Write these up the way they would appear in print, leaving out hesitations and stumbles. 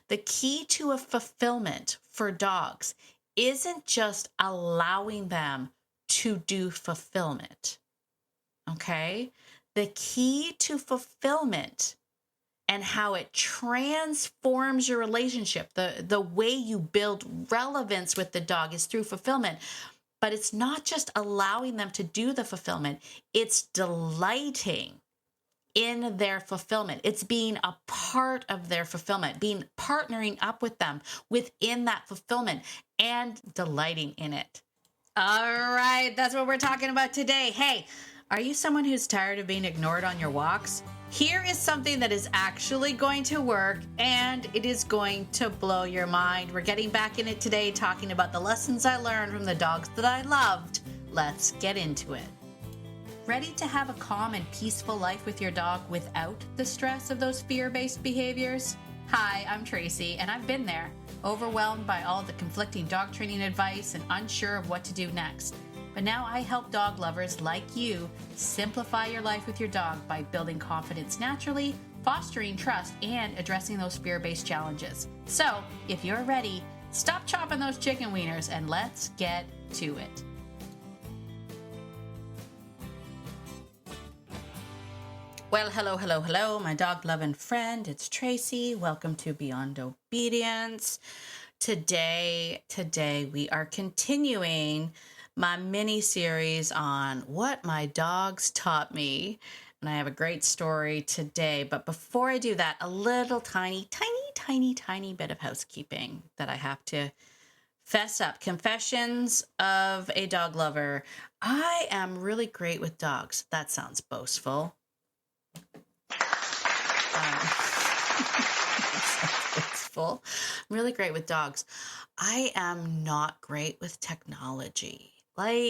The key to a fulfillment for dogs isn't just allowing them to do fulfillment. Okay? The key to fulfillment and how it transforms your relationship, the way you build relevance with the dog is through fulfillment. But it's not just allowing them to do the fulfillment, it's delighting in their fulfillment. It's being a part of their fulfillment, partnering up with them within that fulfillment and delighting in it. All right, that's what we're talking about today. Hey, are you someone who's tired of being ignored on your walks? Here is something that is actually going to work, and it is going to blow your mind. We're getting back in it today, talking about the lessons I learned from the dogs that I loved. Let's get into it. Ready to have a calm and peaceful life with your dog without the stress of those fear-based behaviors? Hi, I'm Tracy, and I've been there, overwhelmed by all the conflicting dog training advice and unsure of what to do next. But now I help dog lovers like you simplify your life with your dog by building confidence naturally, fostering trust, and addressing those fear-based challenges. So, if you're ready, stop chopping those chicken wieners and let's get to it. Well, hello, my dog-loving friend. It's Tracy. Welcome to Beyond Obedience. Today we are continuing my mini-series on what my dogs taught me. And I have a great story today. But before I do that, a little tiny bit of housekeeping that I have to fess up. Confessions of a dog lover. I am really great with dogs. That sounds boastful. I'm really great with dogs. I am not great with technology. I'm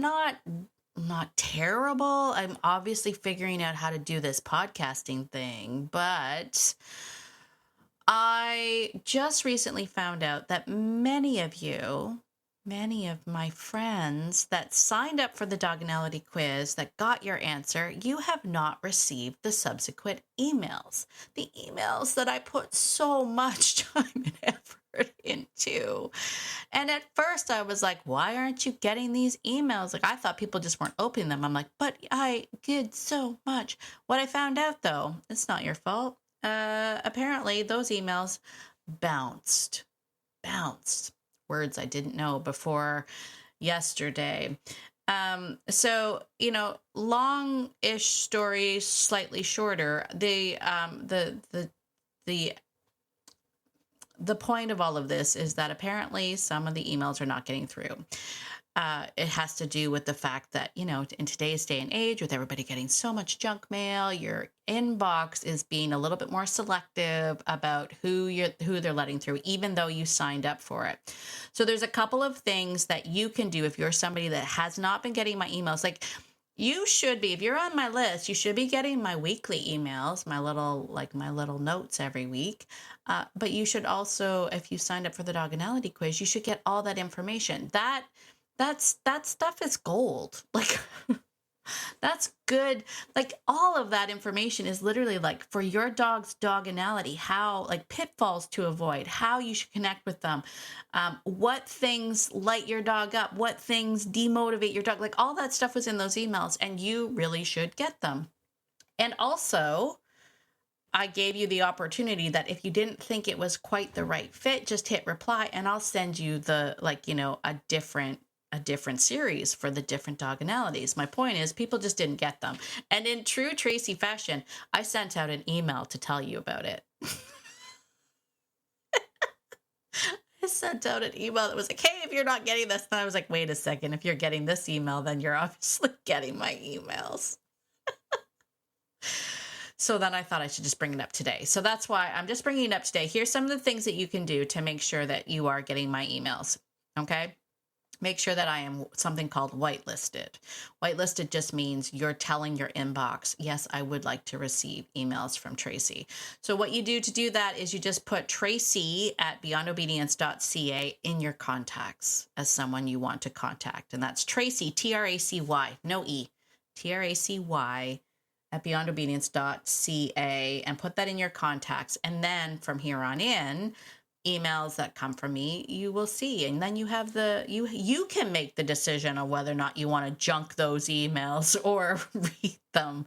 not terrible. I'm obviously figuring out how to do this podcasting thing, but I just recently found out that many of my friends that signed up for the Doganality quiz that got your answer, you have not received the subsequent emails. The emails that I put so much time and effort into. And at first I was like, why aren't you getting these emails? Like, I thought people just weren't opening them. I'm like, but I did so much. What I found out though, it's not your fault. Apparently those emails bounced. Words I didn't know before yesterday. Long-ish story, slightly shorter. The point of all of this is that apparently some of the emails are not getting through. It has to do with the fact that, in today's day and age, with everybody getting so much junk mail, your inbox is being a little bit more selective about who they're letting through, even though you signed up for it. So there's a couple of things that you can do if you're somebody that has not been getting my emails. Like, you should be, if you're on my list, you should be getting my weekly emails, my little notes every week. But you should also, if you signed up for the Doganality quiz, you should get all that information. That stuff is gold. Like, that's good. Like, all of that information is literally like for your dog's Doganality, how, like, pitfalls to avoid, how you should connect with them, what things light your dog up, what things demotivate your dog. Like, all that stuff was in those emails, and you really should get them. And also, I gave you the opportunity that if you didn't think it was quite the right fit, just hit reply and I'll send you a different series for the different Doganalities. My point is, people just didn't get them. And in true Tracy fashion, I sent out an email to tell you about it. I sent out an email that was like, hey, if you're not getting this, and I was like, wait a second, if you're getting this email, then you're obviously getting my emails. So then I thought I should just bring it up today. So that's why I'm just bringing it up today. Here's some of the things that you can do to make sure that you are getting my emails. Okay? Make sure that I am something called whitelisted. Whitelisted just means you're telling your inbox, yes, I would like to receive emails from Tracy. So what you do to do that is you just put Tracy at beyondobedience.ca in your contacts as someone you want to contact. And that's Tracy, Tracy, no E, Tracy at beyondobedience.ca and put that in your contacts. And then from here on in, emails that come from me, you will see. And then you have you can make the decision on whether or not you want to junk those emails or read them.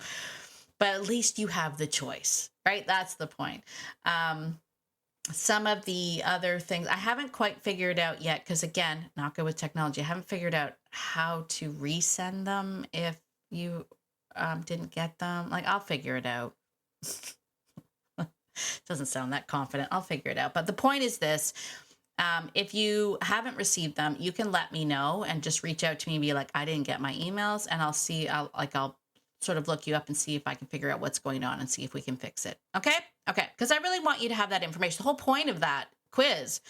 But at least you have the choice, right? That's the point. Some of the other things I haven't quite figured out yet, because again, not good with technology. I haven't figured out how to resend them if you didn't get them. Like, I'll figure it out. Doesn't sound that confident. I'll figure it out. But the point is this. If you haven't received them, you can let me know and just reach out to me and be like, I didn't get my emails, and I'll sort of look you up and see if I can figure out what's going on and see if we can fix it. Okay? Okay. Because I really want you to have that information. The whole point of that quiz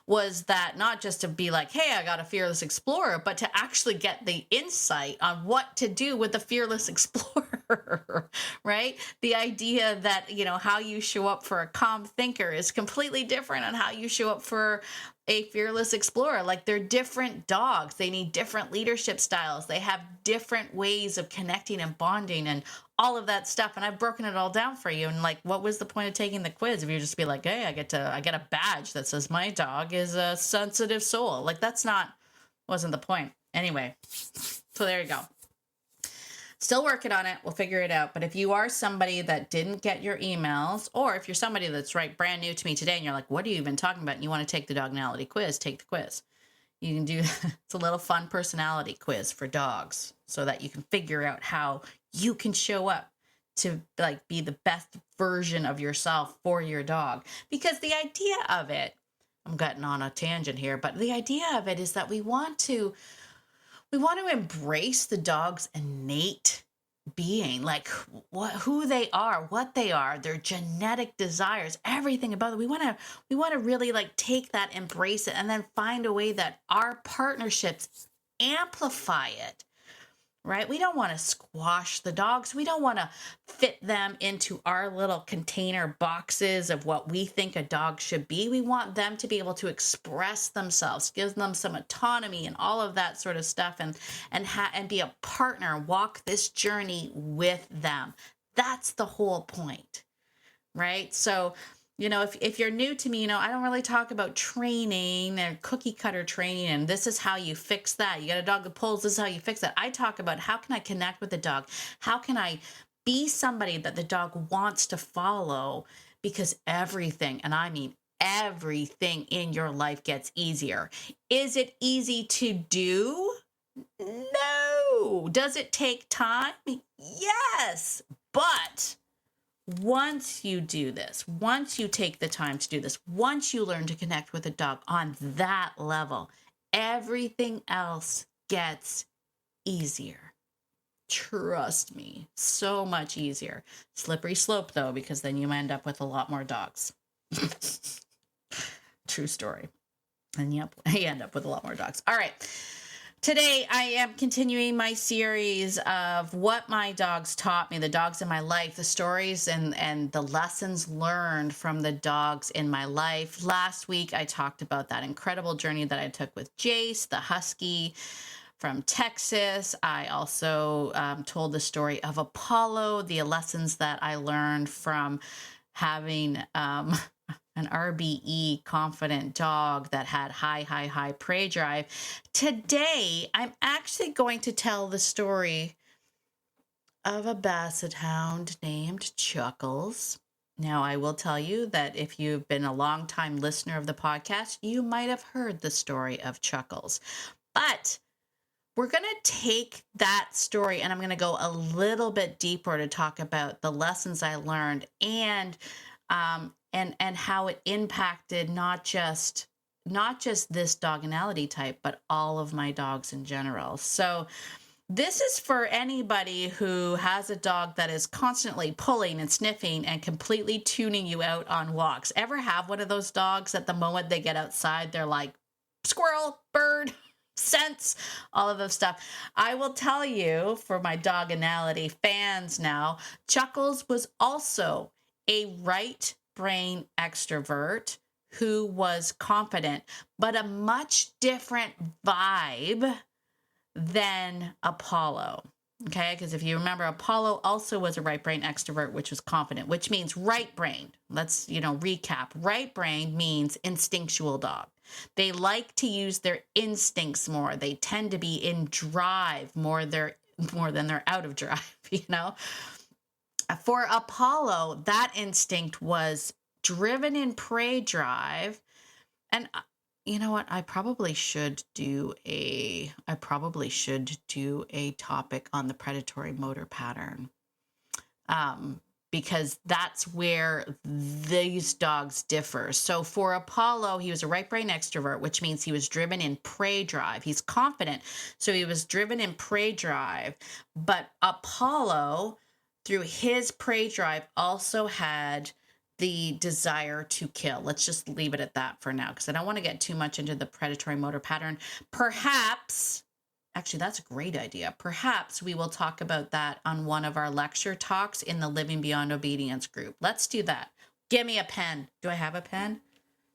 was that not just to be like, hey, I got a Fearless Explorer, but to actually get the insight on what to do with the Fearless Explorer, right? The idea that, how you show up for a calm thinker is completely different on how you show up for a Fearless Explorer. Like, they're different dogs. They need different leadership styles. They have different ways of connecting and bonding and all of that stuff. And I've broken it all down for you. And like, what was the point of taking the quiz if you just be like, hey, I get a badge that says my dog is a sensitive soul? Like, wasn't the point. Anyway, so there you go. Still working on it. We'll figure it out. But if you are somebody that didn't get your emails, or if you're somebody that's brand new to me today and you're like, what are you even talking about? And you want to take the Dognality quiz, take the quiz. You can do, it's a little fun personality quiz for dogs so that you can figure out how you can show up to be the best version of yourself for your dog. Because the idea of it, I'm getting on a tangent here, but the idea of it is that we want to embrace the dog's innate being, like who they are, what they are, their genetic desires, everything about it. We want to really take that, embrace it, and then find a way that our partnerships amplify it. Right? We don't want to squash the dogs. We don't want to fit them into our little container boxes of what we think a dog should be. We want them to be able to express themselves, give them some autonomy and all of that sort of stuff, and be a partner, walk this journey with them. That's the whole point, right? So, if you're new to me, I don't really talk about training and cookie cutter training and this is how you fix that. You got a dog that pulls, this is how you fix that. I talk about how can I connect with the dog? How can I be somebody that the dog wants to follow? Because everything, and I mean everything in your life gets easier. Is it easy to do? No. Does it take time? Yes. But once you do this, once you take the time to do this, once you learn to connect with a dog on that level, everything else gets easier. Trust me, so much easier. Slippery slope though, because then you end up with a lot more dogs. True story. And yep, you end up with a lot more dogs. All right. Today, I am continuing my series of what my dogs taught me, the dogs in my life, the stories and the lessons learned from the dogs in my life. Last week, I talked about that incredible journey that I took with Jace, the husky from Texas. I also told the story of Apollo, the lessons that I learned from having an RBE confident dog that had high prey drive. Today, I'm actually going to tell the story of a Basset Hound named Chuckles. Now, I will tell you that if you've been a long-time listener of the podcast, you might have heard the story of Chuckles. But we're going to take that story and I'm going to go a little bit deeper to talk about the lessons I learned and how it impacted not just this doginality type, but all of my dogs in general. So this is for anybody who has a dog that is constantly pulling and sniffing and completely tuning you out on walks. Ever have one of those dogs at the moment they get outside, they're like, squirrel, bird, scents, all of those stuff. I will tell you, for my doginality fans now, Chuckles was also a right brain extrovert who was confident, but a much different vibe than Apollo. Okay, because if you remember, Apollo also was a right brain extrovert, which was confident, which means right brained. Let's, recap. Right brain means instinctual dog. They like to use their instincts more. They tend to be in drive more than they're out of drive, For Apollo, that instinct was driven in prey drive. And you know what? I probably should do a topic on the predatory motor pattern. Because that's where these dogs differ. So for Apollo, he was a right brain extrovert, which means he was driven in prey drive. He's confident. So he was driven in prey drive. But Apollo, through his prey drive, also had the desire to kill. Let's just leave it at that for now, because I don't want to get too much into the predatory motor pattern. Perhaps, actually, that's a great idea. Perhaps we will talk about that on one of our lecture talks in the Living Beyond Obedience group. Let's do that. Give me a pen. Do I have a pen?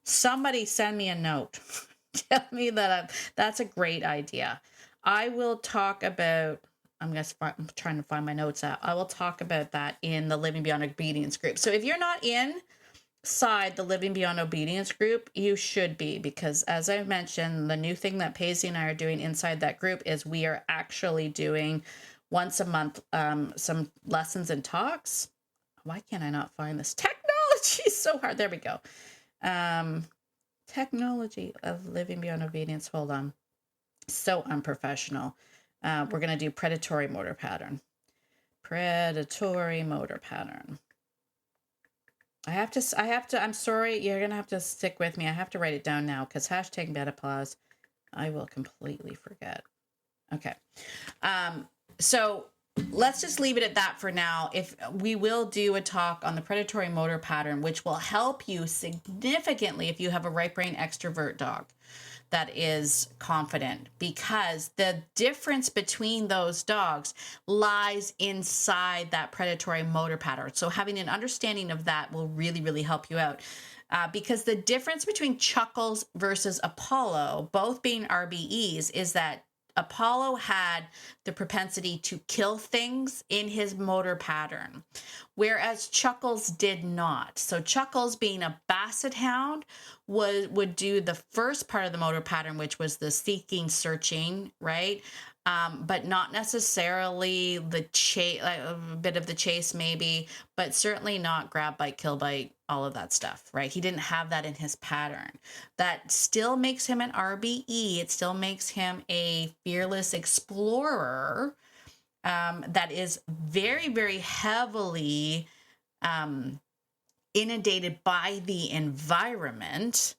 Somebody send me a note. Tell me that that's a great idea. I will talk about, I'm trying to find my notes out. I will talk about that in the Living Beyond Obedience group. So if you're not inside the Living Beyond Obedience group, you should be, because as I mentioned, the new thing that Paisley and I are doing inside that group is we are actually doing once a month some lessons and talks. Why can't I not find this? Technology is so hard. There we go. Technology of Living Beyond Obedience. Hold on. So unprofessional. We're going to do predatory motor pattern. Predatory motor pattern. I'm sorry, you're going to have to stick with me. I have to write it down now because hashtag bed applause. I will completely forget. Okay. So let's just leave it at that for now. If we will do a talk on the predatory motor pattern, which will help you significantly if you have a right brain extrovert dog that is confident, because the difference between those dogs lies inside that predatory motor pattern. So having an understanding of that will really, really help you out. Because the difference between Chuckles versus Apollo, both being RBEs, is that Apollo had the propensity to kill things in his motor pattern, whereas Chuckles did not. So Chuckles, being a Basset Hound, would do the first part of the motor pattern, which was the seeking, searching, right? But not necessarily the chase, a bit of the chase maybe, but certainly not grab, bite, kill, bite, all of that stuff, right? He didn't have that in his pattern. That still makes him an RBE. It still makes him a fearless explorer that is very, very heavily inundated by the environment,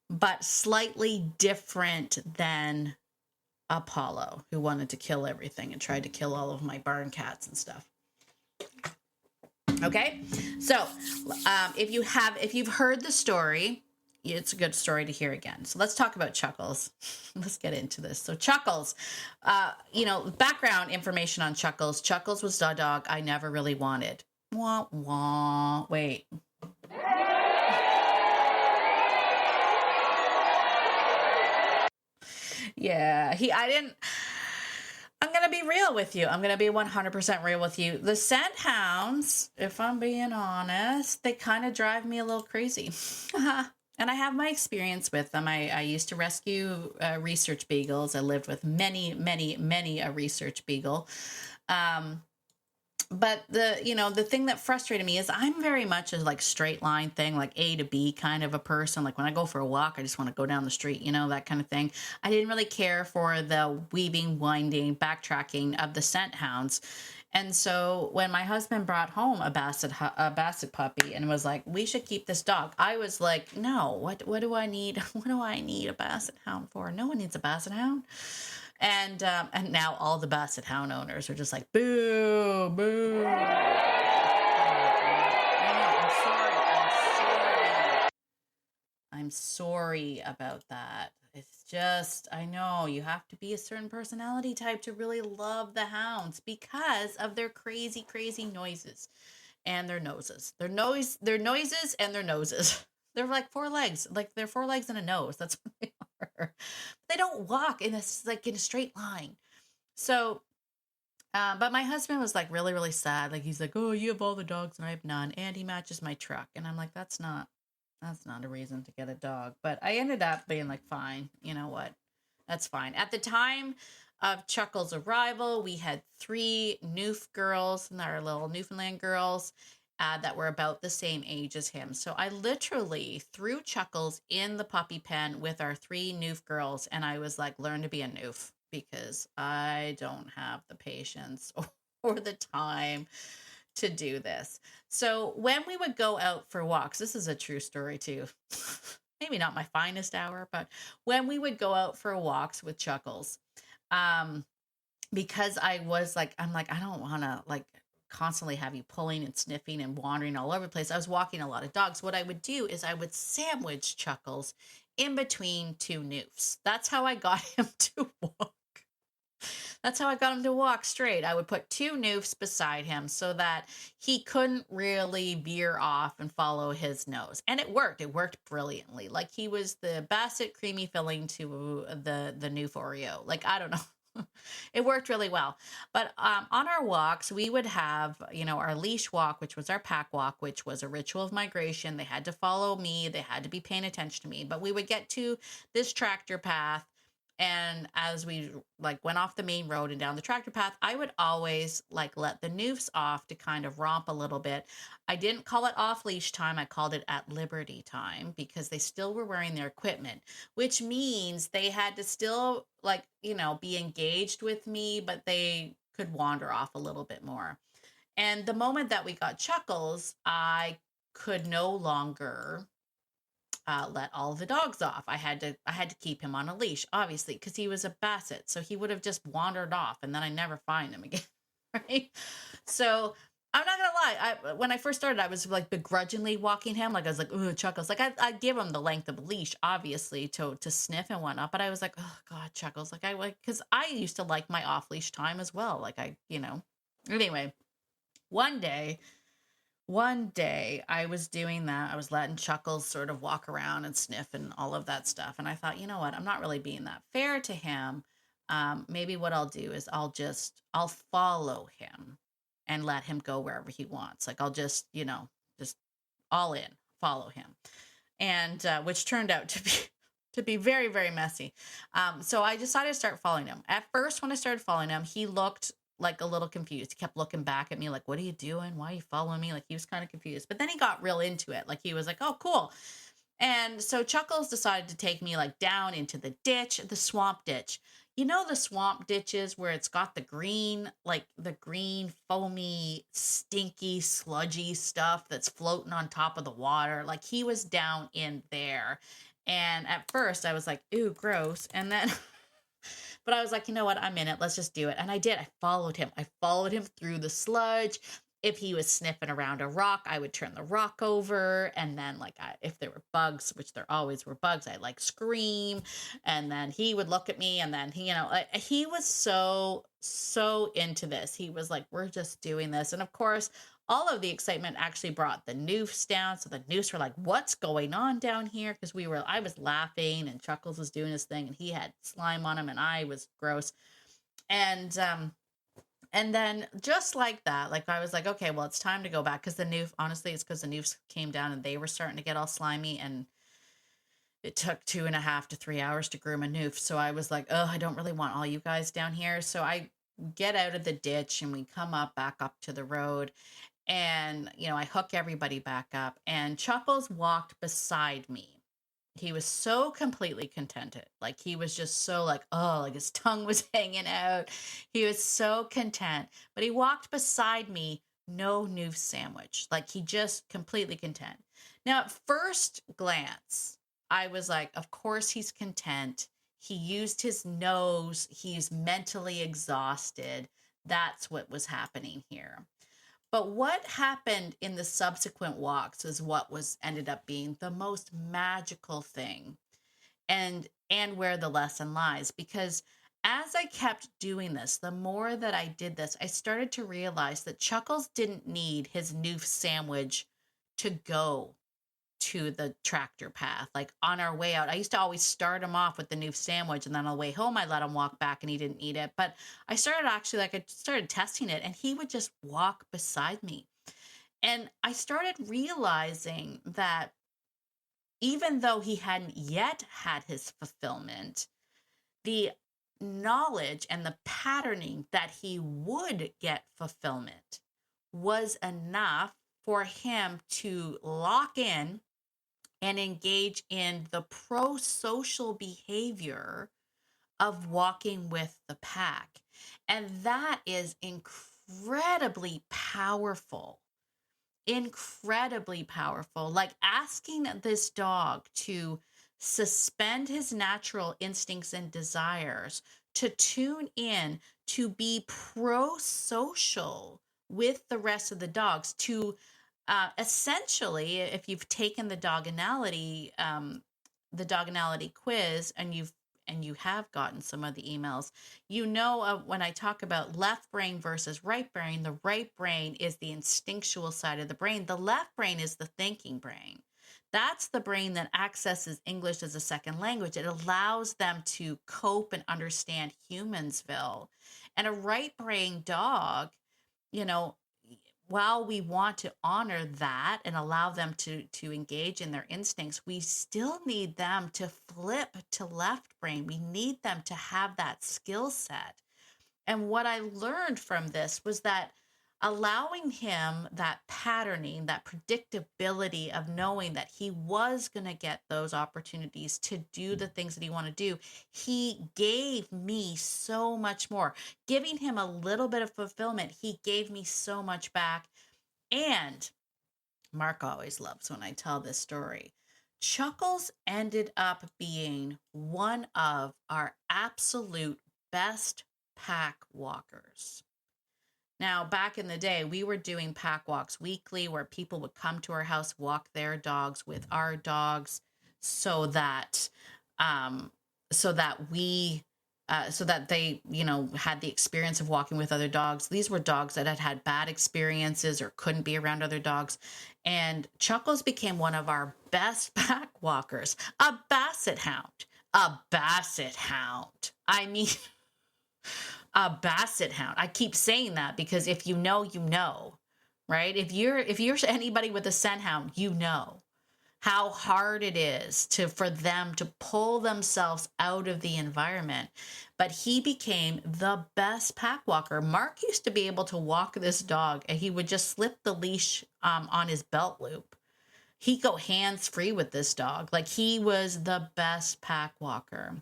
but slightly different than Apollo, who wanted to kill everything and tried to kill all of my barn cats and stuff. Okay, so if you've heard the story, it's a good story to hear again. So let's talk about Chuckles. Let's get into this. So Chuckles, background information on Chuckles. Chuckles was the dog I never really wanted. Wah, wah. Wait. Yeah, I'm going to be real with you. I'm going to be 100% real with you. The scent hounds, if I'm being honest, they kind of drive me a little crazy. And I have my experience with them. I used to rescue research beagles. I lived with many, many, many a research beagle. But the thing that frustrated me is I'm very much a like straight line thing, like A to B kind of a person. Like when I go for a walk, I just want to go down the street, that kind of thing. I didn't really care for the weaving, winding, backtracking of the scent hounds. And so when my husband brought home a Basset puppy and was like, we should keep this dog, I was like, no, what do I need? What do I need a Basset Hound for? No one needs a Basset Hound. And now all the Basset Hound owners are just like, boo, boo. I'm sorry about that. It's just, I know you have to be a certain personality type to really love the hounds because of their crazy, crazy noises and their noses. Their noises and their noses. They're like four legs. Like they're four legs and a nose. That's what they are. They don't walk in a straight line. So But my husband was like really, really sad. Like he's like, "Oh, you have all the dogs and I have none, and he matches my truck." And I'm like, that's not a reason to get a dog. But I ended up being like, fine, you know what? That's fine. At the time of Chuckles' arrival, we had 3 Newf girls, and our little Newfoundland girls, that were about the same age as him. So I literally threw Chuckles in the puppy pen with our 3 Newf girls, and I was like, learn to be a Newf because I don't have the patience or the time to do this. So when we would go out for walks, this is a true story too. Maybe not my finest hour, but when we would go out for walks with Chuckles, um, because I'm like, I don't want to like constantly have you pulling and sniffing and wandering all over the place. I was walking a lot of dogs. What I would do is I would sandwich Chuckles in between 2 Newfs. That's how I got him to walk. That's how I got him to walk straight. I would put 2 Newfs beside him so that he couldn't really veer off and follow his nose. And it worked. It worked brilliantly. Like he was the Basset creamy filling to the Newf Oreo. Like, I don't know. It worked really well. But on our walks, we would have, our leash walk, which was our pack walk, which was a ritual of migration. They had to follow me. They had to be paying attention to me. But we would get to this tractor path, and as we like went off the main road and down the tractor path, I would always like let the Newfs off to kind of romp a little bit. I didn't call it off leash time. I called it at liberty time because they still were wearing their equipment, which means they had to still like, be engaged with me, but they could wander off a little bit more. And the moment that we got Chuckles, I could no longer let all the dogs off. I had to keep him on a leash, obviously, because he was a Basset, so he would have just wandered off, and then I never find him again, right? So I'm not gonna lie. When I first started, I was like begrudgingly walking him, like I was like, "Ooh, Chuckles!" Like I give him the length of a leash, obviously, to sniff and whatnot. But I was like, "Oh God, Chuckles!" Like because I used to like my off leash time as well. Like Anyway, one day I was doing that. I was letting Chuckles sort of walk around and sniff and all of that stuff. And I thought, you know what? I'm not really being that fair to him. Maybe what I'll do is I'll follow him and let him go wherever he wants. Like I'll just all in, follow him. And which turned out to be very, very messy. So I decided to start following him. At first, when I started following him, he looked like a little confused. He kept looking back at me like, "What are you doing? Why are you following me?" Like he was kind of confused. But then he got real into it. Like he was like, "Oh, cool." And so Chuckles decided to take me like down into the ditch, the swamp ditch. You know the swamp ditches where it's got the green, foamy, stinky, sludgy stuff that's floating on top of the water. Like he was down in there. And at first I was like, "Ooh, gross." And then but I was like, you know what? I'm in it. Let's just do it. And I did. I followed him. I followed him through the sludge. If he was sniffing around a rock, I would turn the rock over. And then, like, if there were bugs, which there always were bugs, I'd like scream. And then he would look at me. And then he was so into this. He was like, we're just doing this. And of course, all of the excitement actually brought the Newfs down. So the Newfs were like, what's going on down here? Because I was laughing and Chuckles was doing his thing and he had slime on him and I was gross. And then just like that, like I was like, okay, well, it's time to go back. Because honestly, it's because the Newfs came down and they were starting to get all slimy, and it took 2.5 to 3 hours to groom a Newf. So I was like, oh, I don't really want all you guys down here. So I get out of the ditch and we come back up to the road. And, I hook everybody back up, and Chuckles walked beside me. He was so completely contented. Like he was just so like, oh, like his tongue was hanging out. He was so content, but he walked beside me, no Newf sandwich. Like he just completely content. Now at first glance, I was like, of course he's content. He used his nose. He's mentally exhausted. That's what was happening here. But what happened in the subsequent walks is what ended up being the most magical thing, and where the lesson lies. Because as I kept doing this, the more that I did this, I started to realize that Chuckles didn't need his Newf sandwich to go to the tractor path. Like on our way out, I used to always start him off with the new sandwich, and then on the way home, I let him walk back and he didn't eat it. But I started testing it, and he would just walk beside me. And I started realizing that even though he hadn't yet had his fulfillment, the knowledge and the patterning that he would get fulfillment was enough for him to lock in and engage in the pro-social behavior of walking with the pack. And that is incredibly powerful. Incredibly powerful. Like asking this dog to suspend his natural instincts and desires, to tune in, to be pro-social with the rest of the dogs, to essentially, if you've taken the doganality quiz, and you have gotten some of the emails, when I talk about left brain versus right brain, the right brain is the instinctual side of the brain. The left brain is the thinking brain. That's the brain that accesses English as a second language. It allows them to cope and understand Humansville. And a right brain dog, while we want to honor that and allow them to engage in their instincts, we still need them to flip to left brain. We need them to have that skill set. And what I learned from this was that allowing him that patterning, that predictability of knowing that he was going to get those opportunities to do the things that he wanted to do, he gave me so much more. Giving him a little bit of fulfillment, he gave me so much back. And Mark always loves when I tell this story. Chuckles ended up being one of our absolute best pack walkers. Now, back in the day, we were doing pack walks weekly where people would come to our house, walk their dogs with our dogs, so that they, had the experience of walking with other dogs. These were dogs that had had bad experiences or couldn't be around other dogs. And Chuckles became one of our best pack walkers, a Basset Hound. A Basset Hound. I mean, a Basset Hound. I keep saying that because if you know, right? If you're anybody with a scent hound, you know how hard it is for them to pull themselves out of the environment. But he became the best pack walker. Mark used to be able to walk this dog, and he would just slip the leash on his belt loop. He'd go hands-free with this dog. Like, he was the best pack walker.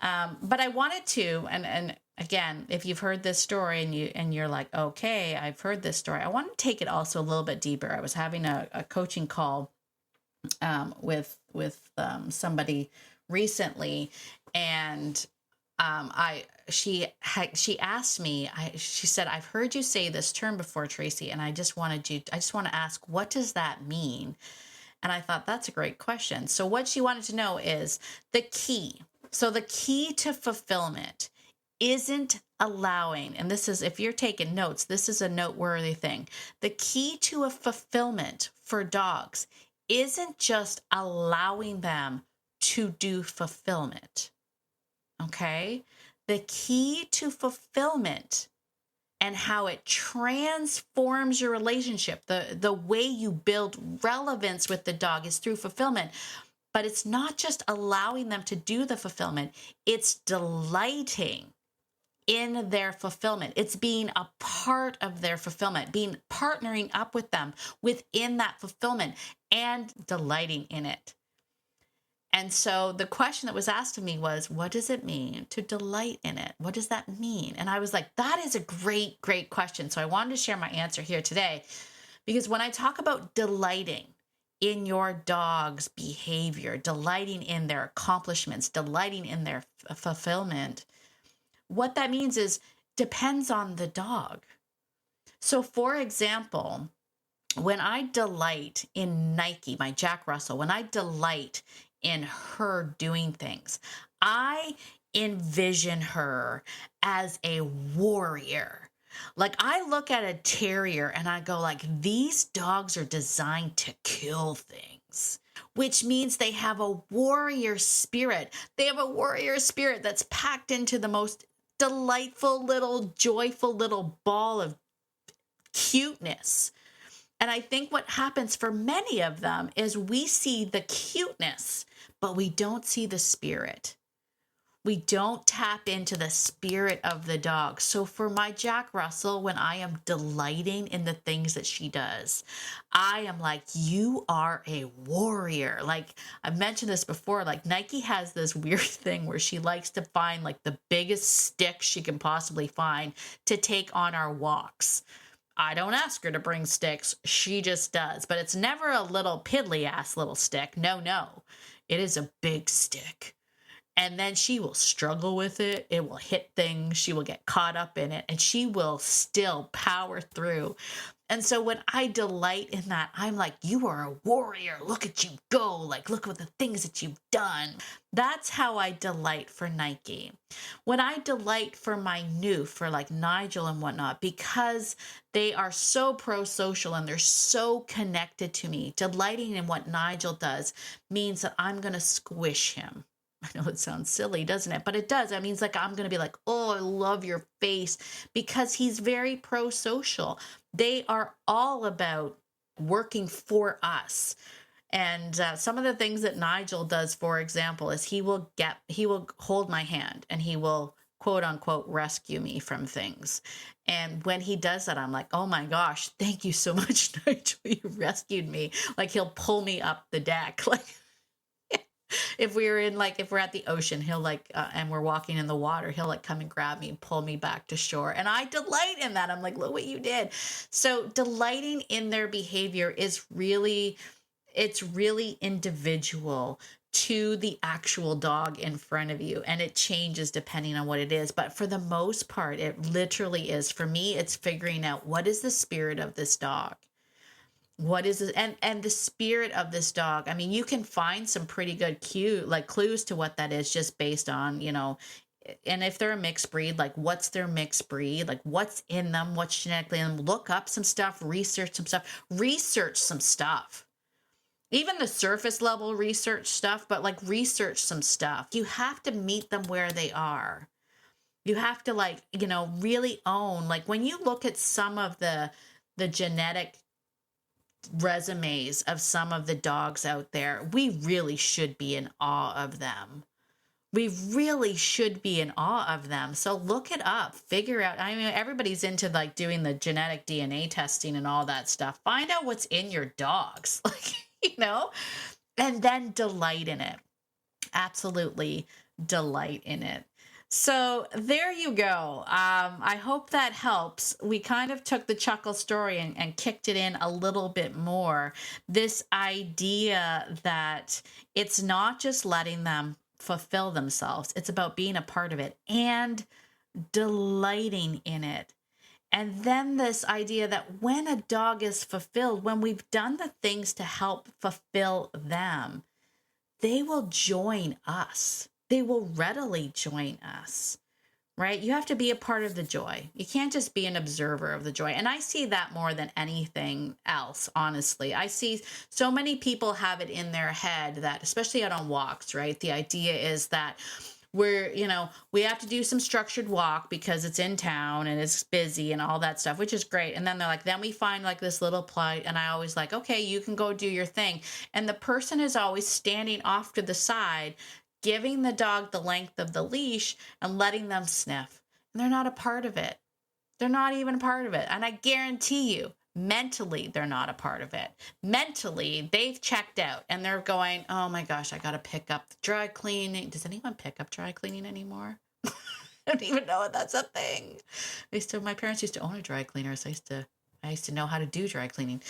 But I wanted to, and again, if you've heard this story and you're like, okay, I've heard this story, I want to take it also a little bit deeper. I was having a coaching call with somebody recently, and she asked me, she said, I've heard you say this term before, Tracy, and I just want to ask, what does that mean? And I thought, that's a great question. So what she wanted to know is the key. So the key to fulfillment isn't allowing, and this is, if you're taking notes, this is a noteworthy thing. The key to a fulfillment for dogs isn't just allowing them to do fulfillment. Okay? The key to fulfillment and how it transforms your relationship, the way you build relevance with the dog is through fulfillment. But it's not just allowing them to do the fulfillment, it's delighting in their fulfillment. It's being a part of their fulfillment, partnering up with them within that fulfillment and delighting in it. And so the question that was asked of me was, what does it mean to delight in it? What does that mean? And I was like, that is a great, great question. So I wanted to share my answer here today, because when I talk about delighting in your dog's behavior, delighting in their accomplishments, delighting in their fulfillment, what that means is depends on the dog. So for example, when I delight in Nike, my Jack Russell, when I delight in her doing things, I envision her as a warrior. Like, I look at a terrier and I go like, these dogs are designed to kill things. things, which means they have a warrior spirit. They have a warrior spirit that's packed into the most delightful little, joyful little ball of cuteness. And I think what happens for many of them is we see the cuteness, but we don't see the spirit. We don't tap into the spirit of the dog. So for my Jack Russell, when I am delighting in the things that she does, I am like, you are a warrior. Like I've mentioned this before, like Nike has this weird thing where she likes to find like the biggest stick she can possibly find to take on our walks. I don't ask her to bring sticks. She just does. But it's never a little piddly ass little stick. No. It is a big stick. And then she will struggle with it. It will hit things. She will get caught up in it. And she will still power through. And so when I delight in that, I'm like, you are a warrior. Look at you go. Like, look at the things that you've done. That's how I delight for Nike. When I delight for my new, for like Nigel and whatnot, because they are so pro-social and they're so connected to me, delighting in what Nigel does means that I'm going to squish him. I know it sounds silly, doesn't it? But it does. That means like I'm going to be like, oh, I love your face, because he's very pro-social. They are all about working for us. And some of the things that Nigel does, for example, is he will hold my hand and he will quote unquote rescue me from things. And when he does that, I'm like, oh my gosh, thank you so much, Nigel. You rescued me. Like he'll pull me up the deck. Like if we're at the ocean, he'll and we're walking in the water, he'll like come and grab me and pull me back to shore. And I delight in that. I'm like, look what you did. So delighting in their behavior is really individual to the actual dog in front of you. And it changes depending on what it is. But for the most part, it literally is. For me, it's figuring out what is the spirit of this dog. What is it? And the spirit of this dog. I mean, you can find some pretty good clues to what that is just based on, and if they're a mixed breed, like what's their mixed breed, like what's in them, what's genetically in them. Look up some stuff, research some stuff. Even the surface level research stuff, but like research some stuff. You have to meet them where they are. You have to really own, like when you look at some of the genetic resumes of some of the dogs out there, we really should be in awe of them. We really should be in awe of them. So look it up, figure out. I mean, everybody's into like doing the genetic DNA testing and all that stuff. Find out what's in your dogs, and then delight in it. Absolutely delight in it. So there you go. I hope that helps. We kind of took the Chuckles story and kicked it in a little bit more. This idea that it's not just letting them fulfill themselves. It's about being a part of it and delighting in it. And then this idea that when a dog is fulfilled, when we've done the things to help fulfill them, they will join us. They will readily join us, right? You have to be a part of the joy. You can't just be an observer of the joy. And I see that more than anything else, honestly. I see so many people have it in their head that, especially out on walks, right? The idea is that we have to do some structured walk because it's in town and it's busy and all that stuff, which is great. And then they're like, then we find like this little plot, and I always like, okay, you can go do your thing. And the person is always standing off to the side, giving the dog the length of the leash and letting them sniff. And they're not a part of it. They're not even a part of it. And I guarantee you, mentally, they're not a part of it. Mentally, they've checked out and they're going, oh my gosh, I got to pick up the dry cleaning. Does anyone pick up dry cleaning anymore? I don't even know if that's a thing. My parents used to own a dry cleaner, so I used to know how to do dry cleaning.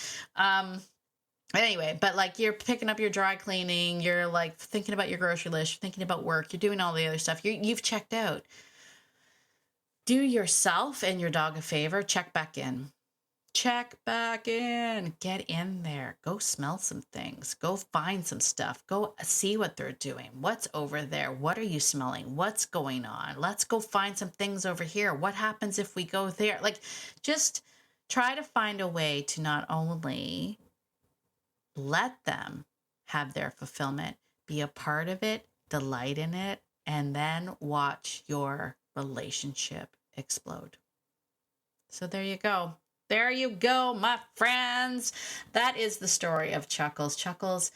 Anyway, but like you're picking up your dry cleaning, you're like thinking about your grocery list, you're thinking about work, you're doing all the other stuff. You've checked out. Do yourself and your dog a favor, check back in. Check back in. Get in there. Go smell some things. Go find some stuff. Go see what they're doing. What's over there? What are you smelling? What's going on? Let's go find some things over here. What happens if we go there? Like, just try to find a way to not only let them have their fulfillment. Be a part of it, delight in it, and then watch your relationship explode. So there you go. There you go, my friends. That is the story of Chuckles. Chuckles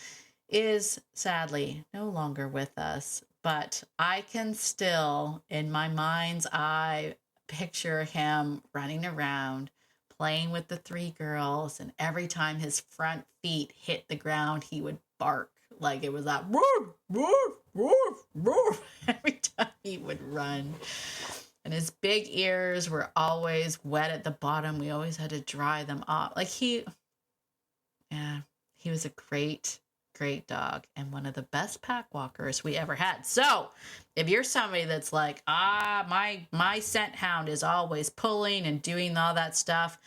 is sadly no longer with us, but I can still, in my mind's eye, picture him running around, playing with the three girls, and every time his front feet hit the ground, he would bark like it was that woof, woof, woof, woof every time he would run. And his big ears were always wet at the bottom. We always had to dry them off. He was a great, great dog and one of the best pack walkers we ever had. So if you're somebody that's like, my scent hound is always pulling and doing all that stuff,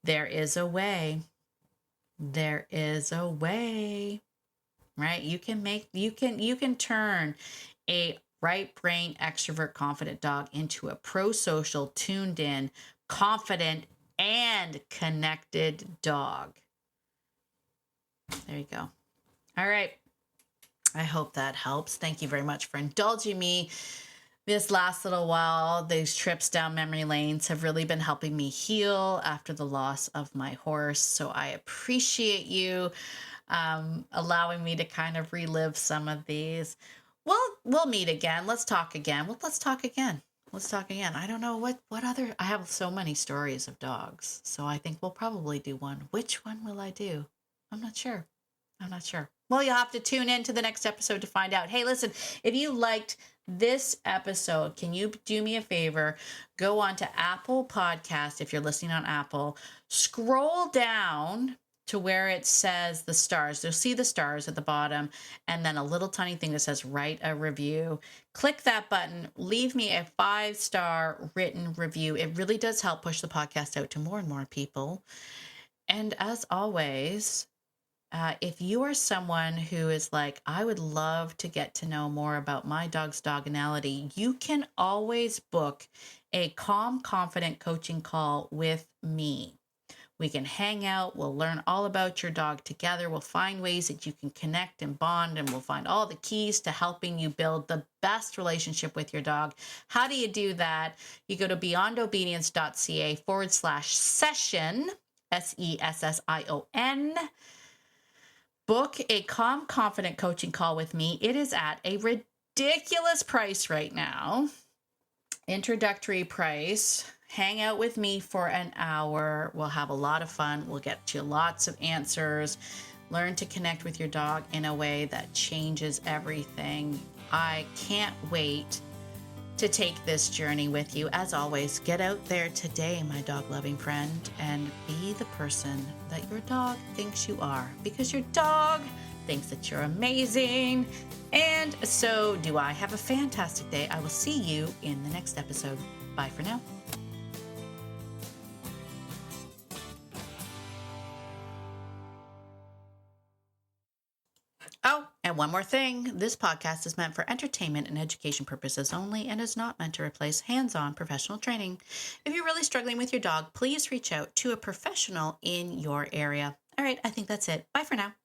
there is a way. There is a way, right? You can turn a right brain, extrovert, confident dog into a pro-social, tuned in, confident, and connected dog. There you go. All right. I hope that helps. Thank you very much for indulging me this last little while. These trips down memory lanes have really been helping me heal after the loss of my horse. So I appreciate you allowing me to kind of relive some of these. We'll meet again. Let's talk again. Let's talk again. I don't know what other, I have so many stories of dogs. So I think we'll probably do one. Which one will I do? I'm not sure. Well, you'll have to tune in to the next episode to find out. Hey, listen, if you liked this episode, can you do me a favor? Go on to Apple Podcast if you're listening on Apple. Scroll down to where it says the stars. You'll see the stars at the bottom and then a little tiny thing that says write a review. Click that button. Leave me a 5-star written review. It really does help push the podcast out to more and more people. And as always, if you are someone who is like, I would love to get to know more about my dog's doginality, you can always book a calm, confident coaching call with me. We can hang out. We'll learn all about your dog together. We'll find ways that you can connect and bond, and we'll find all the keys to helping you build the best relationship with your dog. How do you do that? You go to beyondobedience.ca/session, SESSION. Book a calm, confident coaching call with me. It is at a ridiculous price right now. Introductory price. Hang out with me for an hour. We'll have a lot of fun. We'll get you lots of answers. Learn to connect with your dog in a way that changes everything. I can't wait to take this journey with you. As always, get out there today, my dog-loving friend, and be the person that your dog thinks you are, because your dog thinks that you're amazing. And so do I. Have a fantastic day. I will see you in the next episode. Bye for now. Oh, and one more thing. This podcast is meant for entertainment and education purposes only and is not meant to replace hands-on professional training. If you're really struggling with your dog, please reach out to a professional in your area. All right, I think that's it. Bye for now.